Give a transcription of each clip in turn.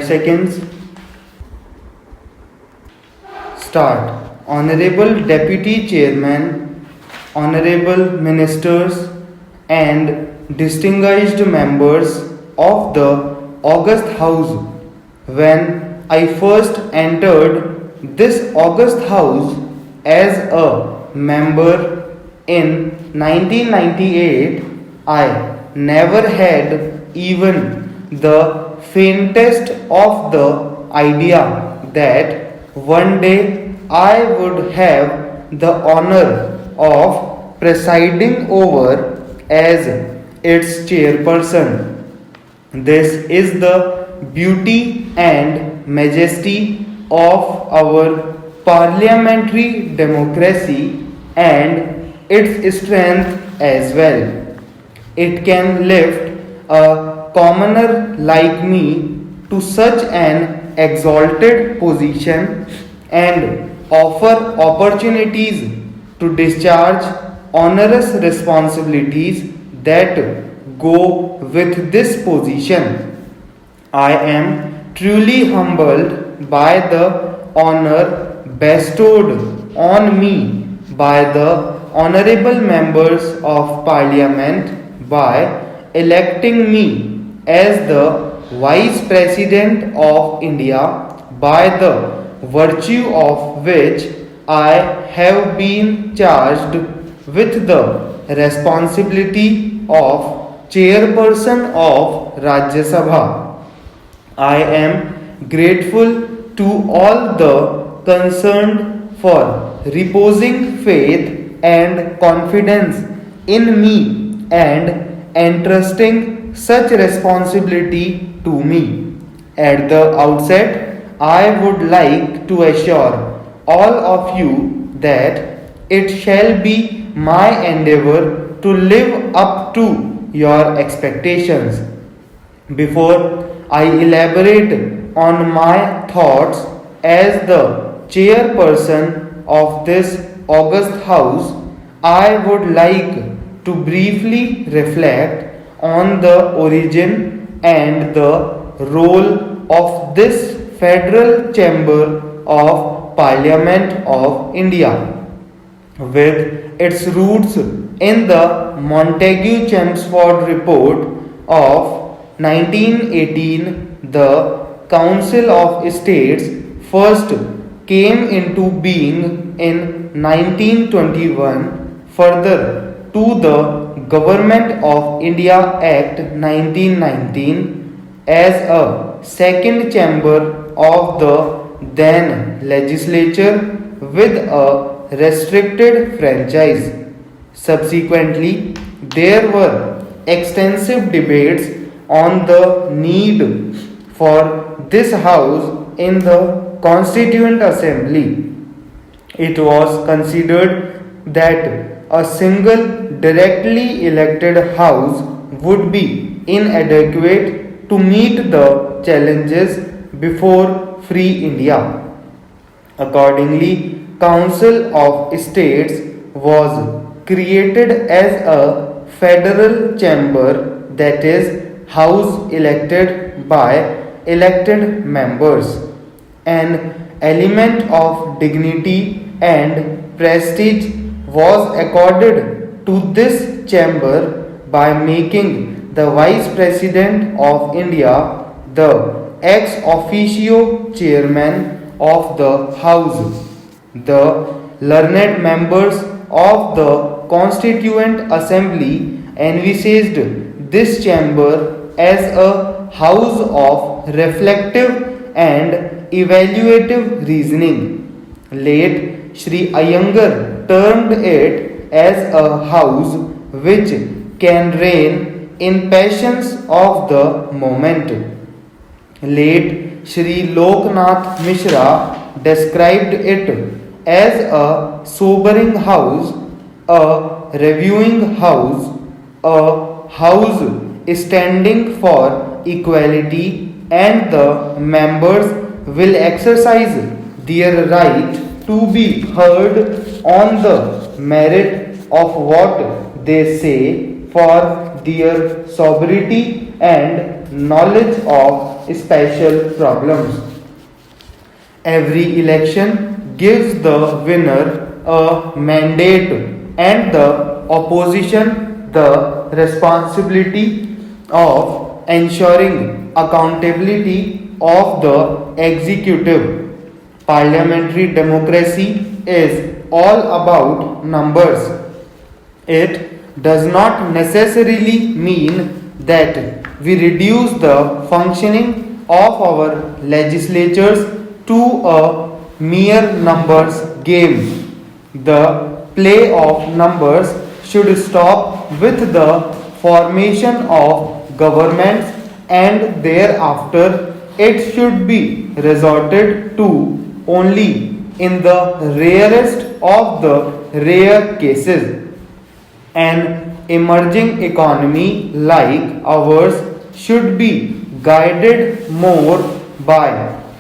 5 seconds. Start. Honorable Deputy Chairman, Honorable Ministers, and distinguished members of the August House. When I first entered this August House as a member in 1998, I never had even the faintest of the idea that one day I would have the honor of presiding over as its chairperson. This is the beauty and majesty of our parliamentary democracy and its strength as well. It can lift a commoner like me to such an exalted position and offer opportunities to discharge onerous responsibilities that go with this position. I am truly humbled by the honor bestowed on me by the honorable members of parliament by electing me as the Vice President of India, by the virtue of which I have been charged with the responsibility of Chairperson of Rajya Sabha. I am grateful to all the concerned for reposing faith and confidence in me and entrusting such responsibility to me. At the outset, I would like to assure all of you that it shall be my endeavor to live up to your expectations. Before I elaborate on my thoughts as the chairperson of this August House, I would like to briefly reflect on the origin and the role of this Federal Chamber of Parliament of India. With its roots in the Montagu-Chelmsford Report of 1918, the Council of States first came into being in 1921, further to the Government of India Act 1919 as a second chamber of the then legislature with a restricted franchise. Subsequently, there were extensive debates on the need for this house in the Constituent Assembly. It was considered that a single directly elected house would be inadequate to meet the challenges before free India. Accordingly, Council of States was created as a federal chamber, that is, house elected by elected members. An element of dignity and prestige was accorded to this chamber by making the Vice President of India the ex officio chairman of the House. The learned members of the Constituent Assembly envisaged this chamber as a house of reflective and evaluative reasoning. Late Sri Iyengar termed it as a house which can rein in passions of the moment. Late Sri Loknath Mishra described it as a sobering house, a reviewing house, a house standing for equality, and the members will exercise their right to be heard on the merit of what they say, for their sobriety and knowledge of special problems. Every election gives the winner a mandate and the opposition the responsibility of ensuring accountability of the executive. Parliamentary democracy is all about numbers. It does not necessarily mean that we reduce the functioning of our legislatures to a mere numbers game. The play of numbers should stop with the formation of governments, and thereafter it should be resorted to only in the rarest of the rare cases. An emerging economy like ours should be guided more by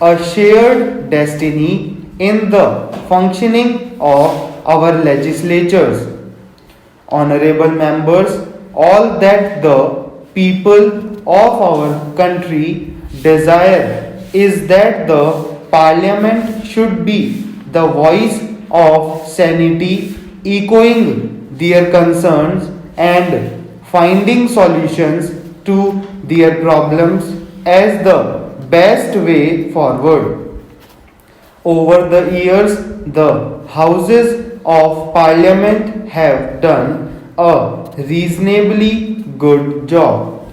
a shared destiny in the functioning of our legislatures. Honorable members, all that the people of our country desire is that the Parliament should be the voice of sanity, echoing their concerns and finding solutions to their problems as the best way forward. Over the years, the Houses of Parliament have done a reasonably good job,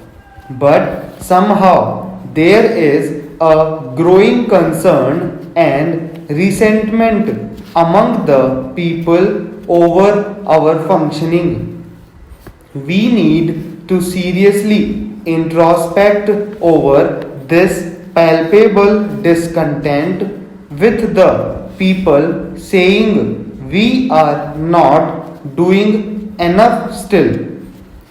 but somehow there is a growing concern and resentment among the people over our functioning. We need to seriously introspect over this palpable discontent with the people saying we are not doing enough still.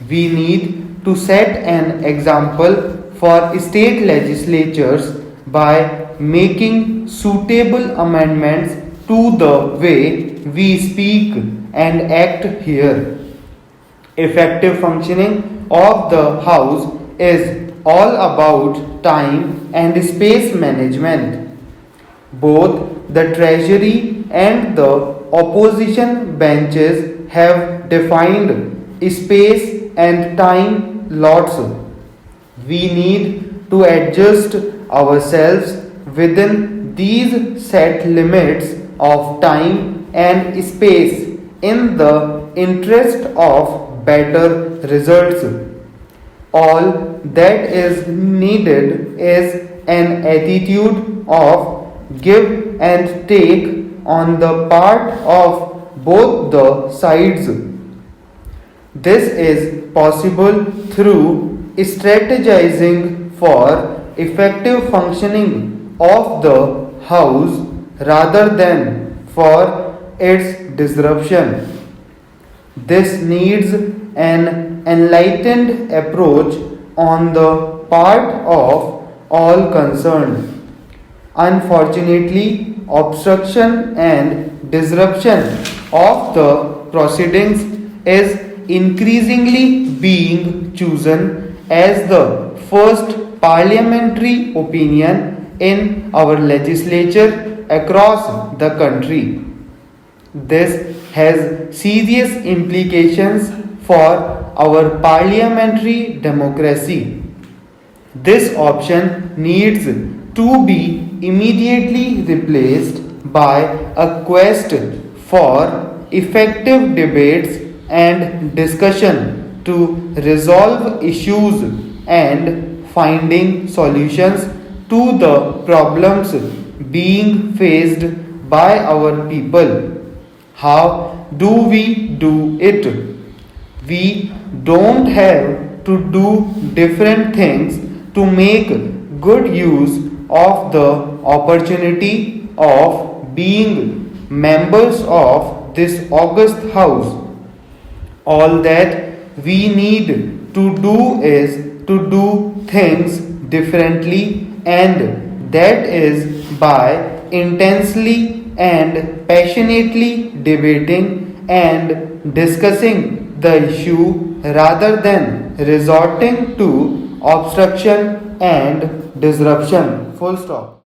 We need to set an example for state legislatures by making suitable amendments to the way we speak and act here. Effective functioning of the House is all about time and space management. Both the Treasury and the opposition benches have defined space and time lots. We need to adjust ourselves within these set limits of time and space in the interest of better results. All that is needed is an attitude of give and take on the part of both the sides. This is possible through strategizing for effective functioning of the House rather than for its disruption. This needs an enlightened approach on the part of all concerned. Unfortunately, obstruction and disruption of the proceedings is increasingly being chosen as the first parliamentary opinion in our legislature across the country. This has serious implications for our parliamentary democracy. This option needs to be immediately replaced by a quest for effective debates and discussion to resolve issues and finding solutions to the problems being faced by our people. How do we do it? We don't have to do different things to make good use of the opportunity of being members of this august house. All that we need to do is to do things differently, and that is by intensely and passionately debating and discussing the issue rather than resorting to obstruction and disruption. Full stop.